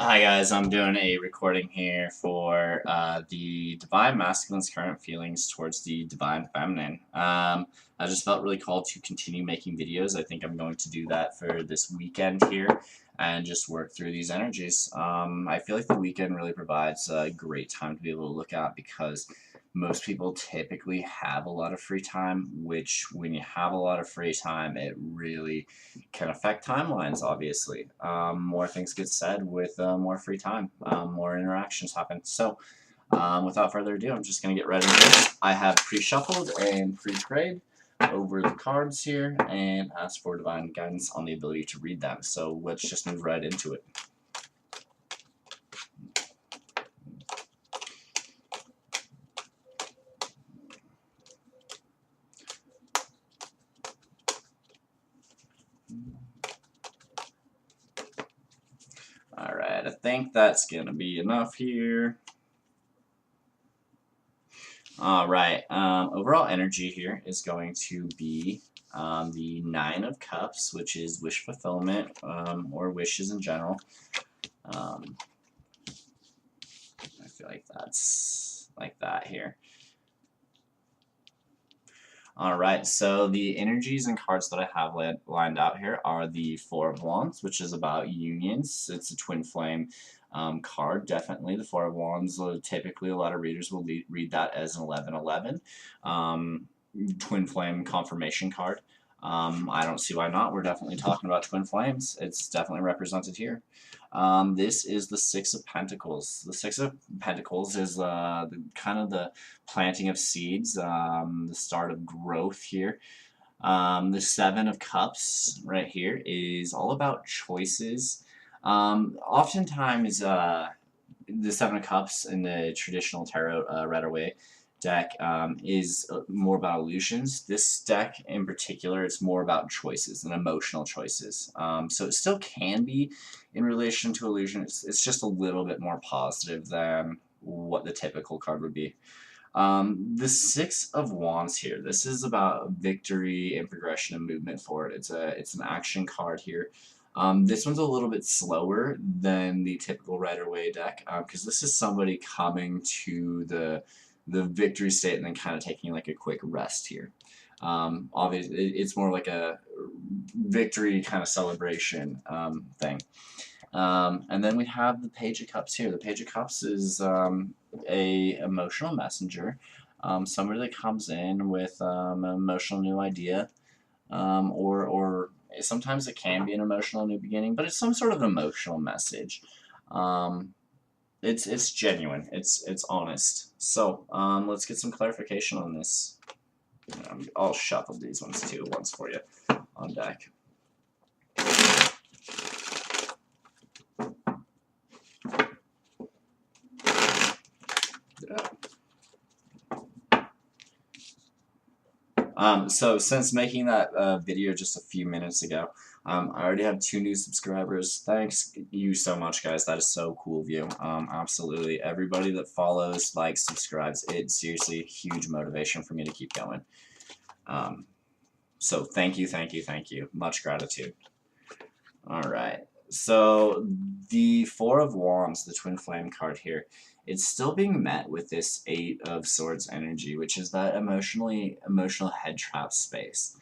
Hi guys, I'm doing a recording here for the Divine Masculine's current feelings towards the Divine Feminine. I just felt really called to continue making videos. I think I'm going to do that for this weekend here and just work through these energies. I feel like the weekend really provides a great time to be able to look at because most people typically have a lot of free time, which when you have a lot of free time, it really can affect timelines, obviously. More things get said with more free time, more interactions happen. So, without further ado, I'm just going to get right into this. I have pre-shuffled and pre-prayed over the cards here and asked for divine guidance on the ability to read them. So, let's just move right into it. Alright, I think that's going to be enough here. Alright, overall energy here is going to be the Nine of Cups, which is wish fulfillment, or wishes in general. I feel like that's like that here. Alright, so the energies and cards that I have lined out here are the Four of Wands, which is about unions. It's a twin flame card, definitely. The Four of Wands, typically a lot of readers will read that as an 11-11 twin flame confirmation card. I don't see why not. We're definitely talking about twin flames. It's definitely represented here. This is the Six of Pentacles. The Six of Pentacles is kind of the planting of seeds, the start of growth here. The Seven of Cups right here is all about choices. Oftentimes, the Seven of Cups in the traditional tarot Rider-Waite deck is more about illusions. This deck in particular, it's more about choices and emotional choices. So it still can be in relation to illusion. It's just a little bit more positive than what the typical card would be. The Six of Wands here, this is about victory and progression and movement forward. It's an action card here. This one's a little bit slower than the typical Rider-Waite deck because this is somebody coming to the victory state and then kind of taking like a quick rest here. Obviously, it's more like a victory kind of celebration thing. And then we have the Page of Cups here. The Page of Cups is a emotional messenger, somebody that comes in with an emotional new idea, or sometimes it can be an emotional new beginning, but it's some sort of emotional message. It's genuine. It's honest. So let's get some clarification on this. I'll shuffle these ones too once for you on deck. So since making that video just a few minutes ago, I already have 2 new subscribers. Thanks you so much, guys. That is so cool of you. Absolutely. Everybody that follows, likes, subscribes, it's seriously a huge motivation for me to keep going. So thank you, thank you, thank you. Much gratitude. Alright. So the Four of Wands, the twin flame card here, it's still being met with this Eight of Swords energy, which is that emotional head trap space.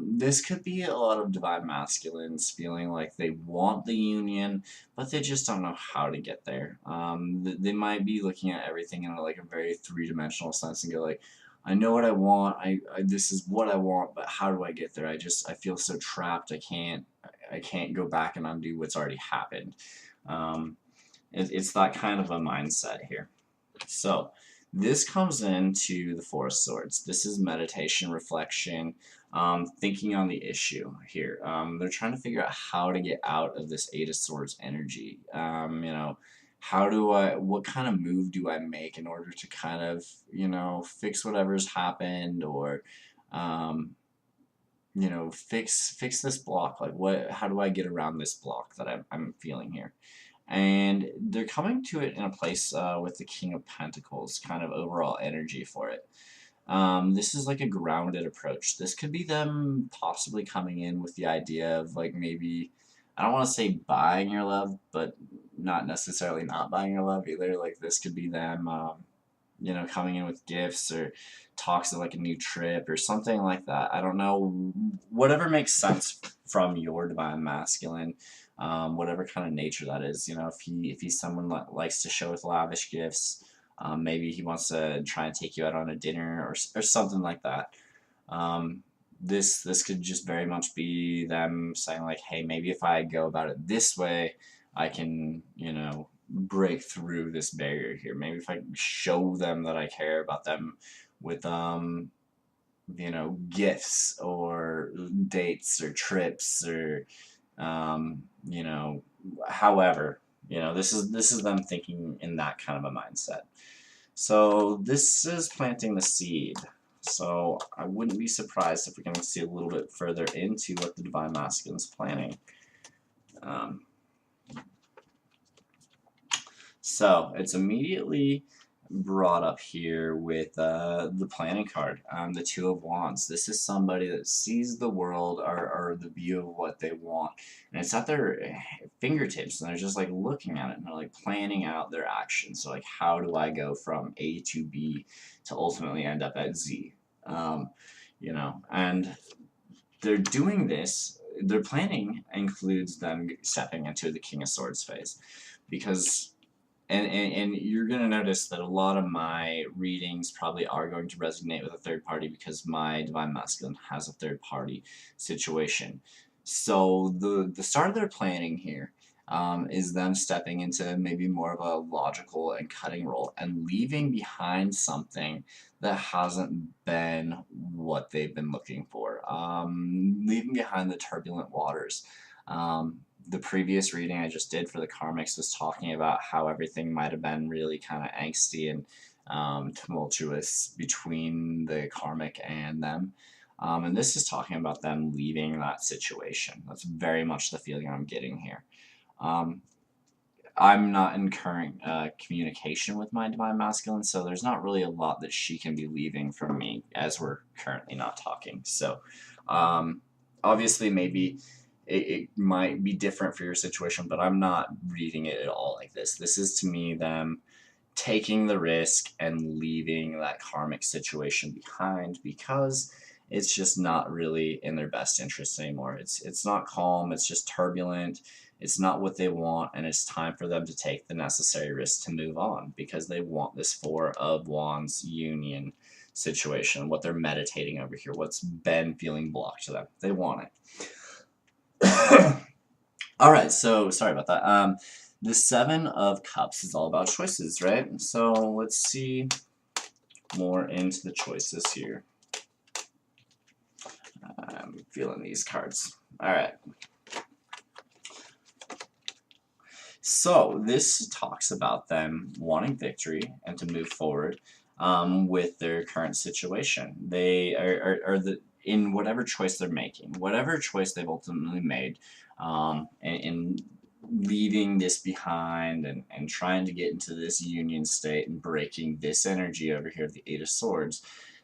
This could be a lot of divine masculines feeling like they want the union, but they just don't know how to get there. They might be looking at everything in like a very three-dimensional sense and go like, I know what I want. This is what I want, but how do I get there? I feel so trapped. I can't go back and undo what's already happened. It's that kind of a mindset here. So this comes into the Four of Swords. This is meditation, reflection, thinking on the issue here. They're trying to figure out how to get out of this Eight of Swords energy. What kind of move do I make in order to kind of, fix whatever's happened or, fix this block? Like how do I get around this block that I'm feeling here? And they're coming to it in a place with the King of Pentacles, kind of overall energy for it. This is like a grounded approach. This could be them possibly coming in with the idea of like maybe, I don't want to say buying your love, but not necessarily not buying a love either. Like this could be them, you know, coming in with gifts or talks of like a new trip or something like that. I don't know. Whatever makes sense from your divine masculine, whatever kind of nature that is. You know, if he's someone that likes to show with lavish gifts, maybe he wants to try and take you out on a dinner or something like that. Um, this could just very much be them saying like, hey, maybe if I go about it this way, I can, you know, break through this barrier here. Maybe if I show them that I care about them with you know, gifts or dates or trips or you know, however, you know, this is them thinking in that kind of a mindset. So this is planting the seed. So I wouldn't be surprised if we're going to see a little bit further into what the Divine Masculine is planning. So it's immediately brought up here with the planning card, the Two of Wands. This is somebody that sees the world or the view of what they want, and it's at their fingertips, and they're just like looking at it, and they're like planning out their actions. So like, how do I go from A to B to ultimately end up at Z? You know, and they're doing this. Their planning includes them stepping into the King of Swords phase, because and you're going to notice that a lot of my readings probably are going to resonate with a third party because my Divine Masculine has a third party situation. So the start of their planning here is them stepping into maybe more of a logical and cutting role and leaving behind something that hasn't been what they've been looking for. Leaving behind the turbulent waters. The previous reading I just did for the karmics was talking about how everything might have been really kind of angsty and tumultuous between the karmic and them. And this is talking about them leaving that situation. That's very much the feeling I'm getting here. I'm not in current communication with my Divine Masculine, so there's not really a lot that she can be leaving from me as we're currently not talking. So obviously maybe it might be different for your situation, but I'm not reading it at all like this. This is to me them taking the risk and leaving that karmic situation behind because it's just not really in their best interest anymore. It's not calm, it's just turbulent, it's not what they want, and it's time for them to take the necessary risks to move on because they want this Four of Wands union situation, what they're meditating over here, what's been feeling blocked to them. They want it. All right, so sorry about that. The Seven of Cups is all about choices, right? So let's see more into the choices here. I'm feeling these cards. All right. So this talks about them wanting victory and to move forward with their current situation. They are in whatever choice they're making, whatever choice they've ultimately made, in leaving this behind and trying to get into this union state and breaking this energy over here, the Eight of Swords.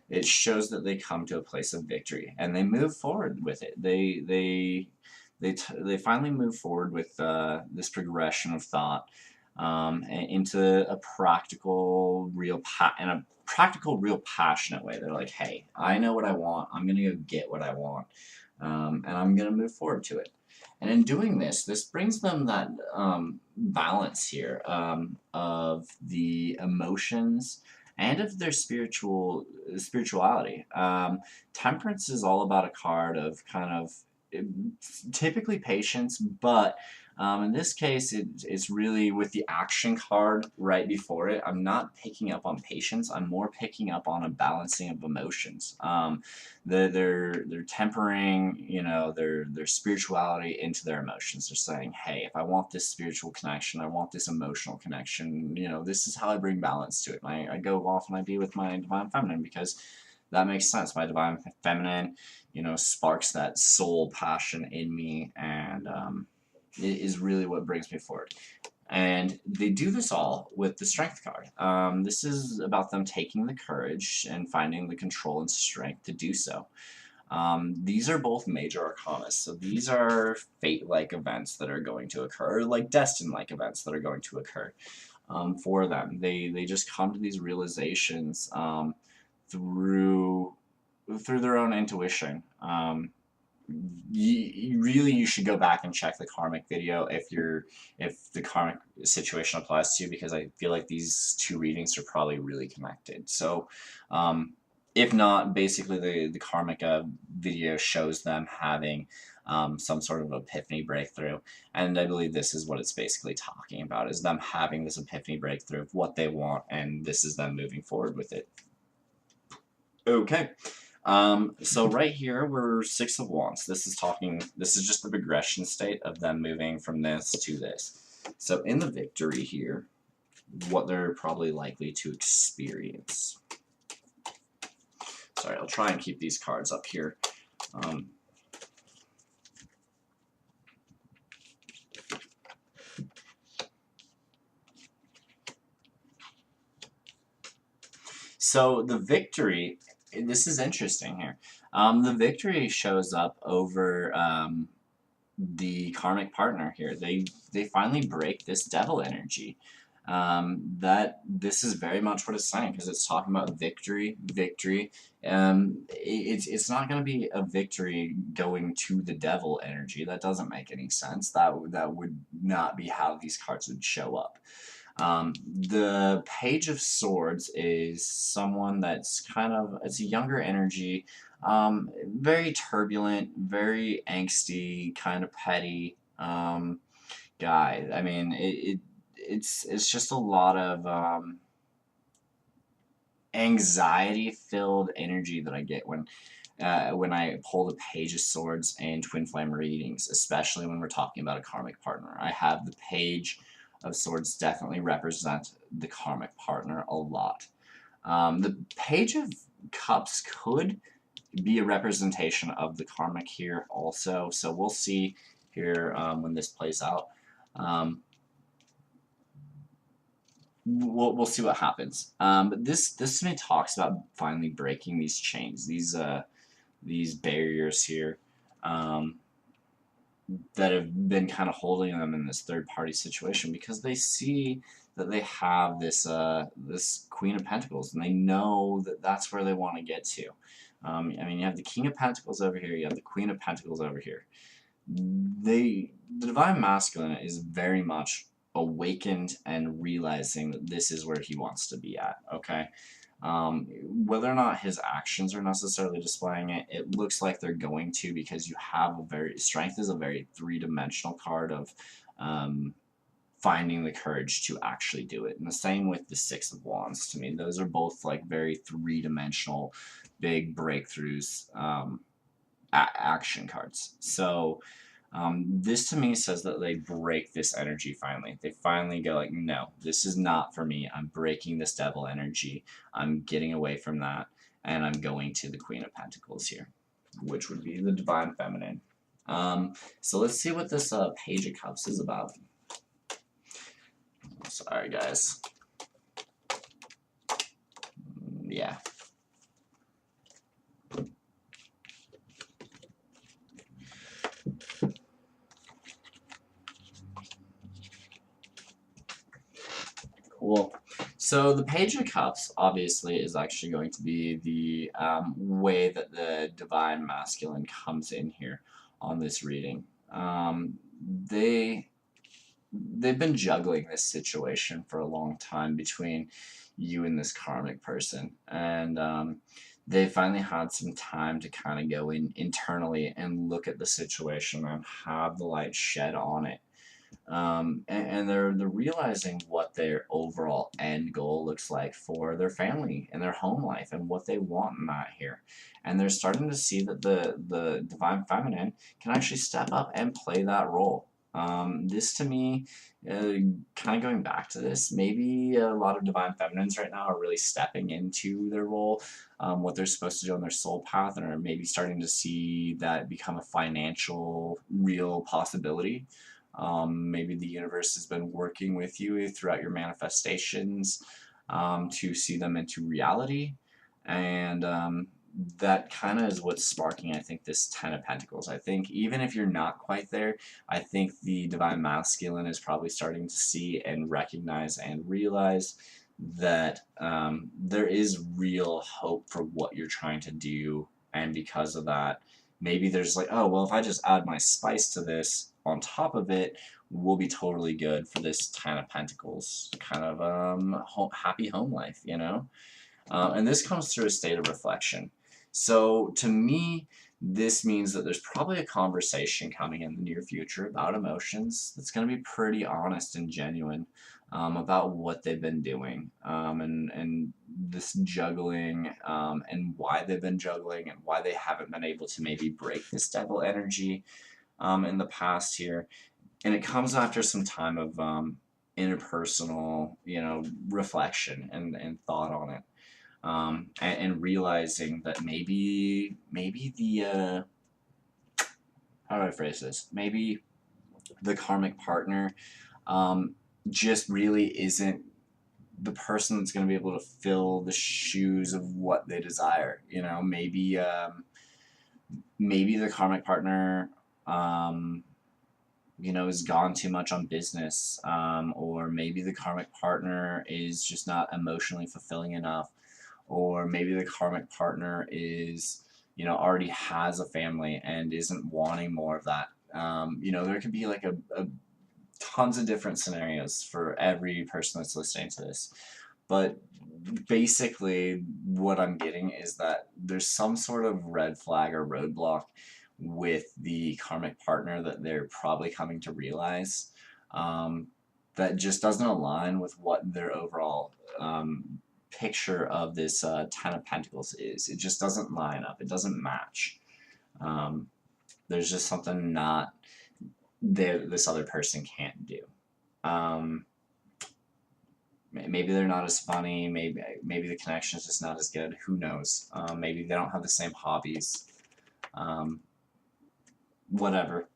It shows that they come to a place of victory and they move forward with it. They finally move forward with this progression of thought into a practical, real real passionate way. They're like, hey, I know what I want. I'm gonna go get what I want, and I'm gonna move forward to it. And in doing this, this brings them that balance here of the emotions and of their spirituality. Temperance is all about a card of kind of typically patience, but in this case, it's really with the action card right before it. I'm not picking up on patience. I'm more picking up on a balancing of emotions. They're tempering, you know, their spirituality into their emotions. They're saying, hey, if I want this spiritual connection, I want this emotional connection. You know, this is how I bring balance to it. I go off and I be with my Divine Feminine because that makes sense. My Divine Feminine, you know, sparks that soul passion in me, and it is really what brings me forward. And they do this all with the Strength card. This is about them taking the courage and finding the control and strength to do so. These are both major arcana, so these are fate-like events that are going to occur, or like destined-like events that are going to occur for them. They just come to these realizations through their own intuition. Really, you should go back and check the karmic video if the karmic situation applies to you, because I feel like these two readings are probably really connected. So if not, basically the karmic video shows them having some sort of epiphany breakthrough, and I believe this is what it's basically talking about, is them having this epiphany breakthrough of what they want, and this is them moving forward with it. Okay. So right here, we're Six of Wands. This is just the progression state of them moving from this to this. So in the victory here, what they're probably likely to experience. Sorry, I'll try and keep these cards up here. So the victory, this is interesting here. The victory shows up over the karmic partner here. They finally break this devil energy. That this is very much what it's saying, because it's talking about victory. It's not going to be a victory going to the devil energy. That doesn't make any sense. That would not be how these cards would show up. The Page of Swords is someone that's it's a younger energy, very turbulent, very angsty, kind of petty guy. I mean, it's just a lot of anxiety-filled energy that I get when I pull the Page of Swords and Twin Flame readings, especially when we're talking about a karmic partner. I have the Page of Swords definitely represent the karmic partner a lot. The Page of Cups could be a representation of the karmic here also, so we'll see here when this plays out. We'll see what happens. But this to me talks about finally breaking these chains, these barriers here that have been kind of holding them in this third-party situation, because they see that they have this Queen of Pentacles, and they know that that's where they want to get to. I mean, you have the King of Pentacles over here, you have the Queen of Pentacles over here. The Divine Masculine is very much awakened and realizing that this is where he wants to be at, okay? Whether or not his actions are necessarily displaying it, it looks like they're going to, because you have Strength is a very three-dimensional card of finding the courage to actually do it. And the same with the Six of Wands to me. Those are both like very three-dimensional, big breakthroughs, action cards. So this to me says that they break this energy finally. They finally go like, no, this is not for me. I'm breaking this devil energy. I'm getting away from that, and I'm going to the Queen of Pentacles here, which would be the Divine Feminine. So let's see what this Page of Cups is about. Sorry, guys. Yeah. Cool. So the Page of Cups obviously is actually going to be the way that the Divine Masculine comes in here on this reading. They've been juggling this situation for a long time between you and this karmic person, and they finally had some time to kind of go in internally and look at the situation and have the light shed on it. And they're realizing what their overall end goal looks like for their family and their home life and what they want in that here. And they're starting to see that the Divine Feminine can actually step up and play that role. This to me, kind of going back to this, maybe a lot of Divine Feminines right now are really stepping into their role, what they're supposed to do on their soul path, and are maybe starting to see that become a financial, real possibility. Maybe the universe has been working with you throughout your manifestations to see them into reality, and that kind of is what's sparking, I think, this Ten of Pentacles. I think even if you're not quite there, I think the Divine Masculine is probably starting to see and recognize and realize that there is real hope for what you're trying to do, and because of that, maybe there's like, oh, well, if I just add my spice to this on top of it, we'll be totally good for this Ten of Pentacles kind of happy home life, you know? And this comes through a state of reflection. So to me, this means that there's probably a conversation coming in the near future about emotions that's going to be pretty honest and genuine about what they've been doing, and this juggling, and why they've been juggling and why they haven't been able to maybe break this devil energy in the past here. And it comes after some time of interpersonal, reflection and thought on it, and realizing that maybe the how do I phrase this? Maybe the karmic partner just really isn't the person that's going to be able to fill the shoes of what they desire. Maybe the karmic partner is gone too much on business, or maybe the karmic partner is just not emotionally fulfilling enough, or maybe the karmic partner is, already has a family and isn't wanting more of that. There could be like a tons of different scenarios for every person that's listening to this. But basically, what I'm getting is that there's some sort of red flag or roadblock with the karmic partner that they're probably coming to realize, that just doesn't align with what their overall picture of this Ten of Pentacles is. It just doesn't line up. It doesn't match. There's just something not there that this other person can't do. Maybe they're not as funny. Maybe the connection is just not as good. Who knows? Maybe they don't have the same hobbies. Whatever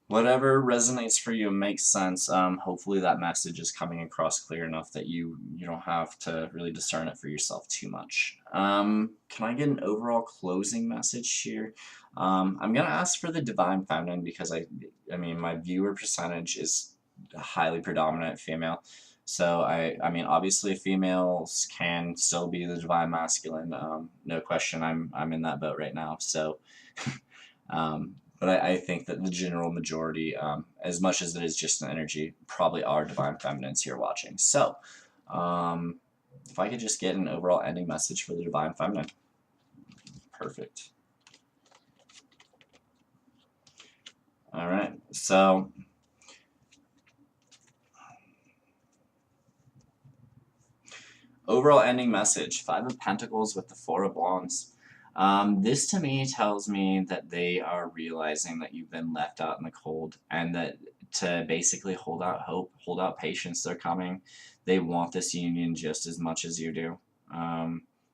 resonates for you and makes sense. Hopefully that message is coming across clear enough that you don't have to really discern it for yourself too much. Can I get an overall closing message here? I'm gonna ask for the Divine Feminine because I mean my viewer percentage is highly predominant female. So I mean obviously females can still be the Divine Masculine. No question. I'm in that boat right now. So. But I think that the general majority, as much as it is just an energy, probably are Divine Feminines here watching. So, if I could just get an overall ending message for the Divine Feminine. Perfect. Alright, so overall ending message, Five of Pentacles with the Four of Wands. This to me tells me that they are realizing that you've been left out in the cold, and that to basically hold out hope, hold out patience. They're coming. They want this union just as much as you do.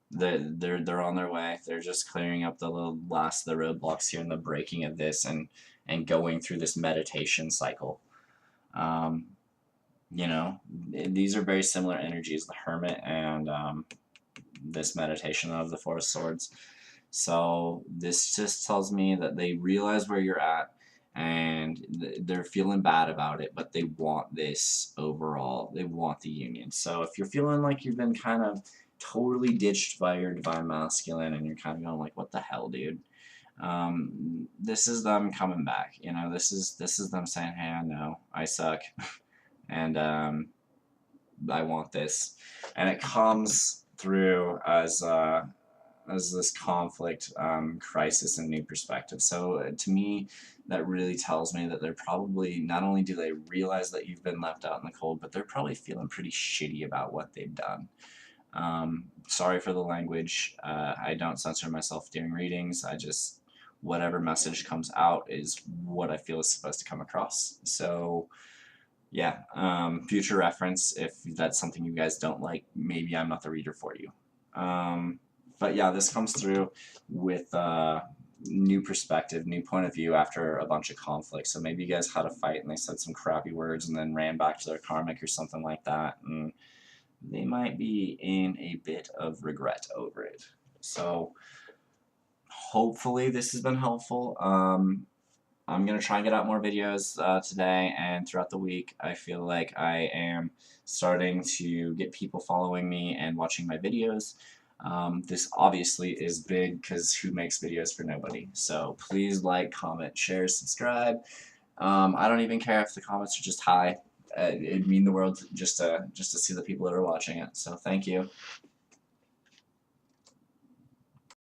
They're on their way. They're just clearing up the last of the roadblocks here and the breaking of this, and going through this meditation cycle. These are very similar energies, the Hermit and this meditation of the Four of Swords. So this just tells me that they realize where you're at and they're feeling bad about it, but they want this overall. They want the union. So if you're feeling like you've been kind of totally ditched by your Divine Masculine and you're kind of going like, what the hell, dude? This is them coming back. This is them saying, hey, I know, I suck. And I want this. And it comes through as this conflict, crisis, and new perspective. So to me, that really tells me that they're probably, not only do they realize that you've been left out in the cold, but they're probably feeling pretty shitty about what they've done. Sorry for the language. I don't censor myself during readings. I just, whatever message comes out is what I feel is supposed to come across. So yeah, future reference, if that's something you guys don't like, maybe I'm not the reader for you. But yeah, this comes through with new perspective, new point of view after a bunch of conflict. So maybe you guys had a fight and they said some crappy words and then ran back to their karmic or something like that, and they might be in a bit of regret over it. So hopefully this has been helpful. I'm gonna try and get out more videos today and throughout the week. I feel like I am starting to get people following me and watching my videos. This obviously is big because who makes videos for nobody? So please like, comment, share, subscribe. I don't even care if the comments are just hi. It'd mean the world just to see the people that are watching it. So thank you.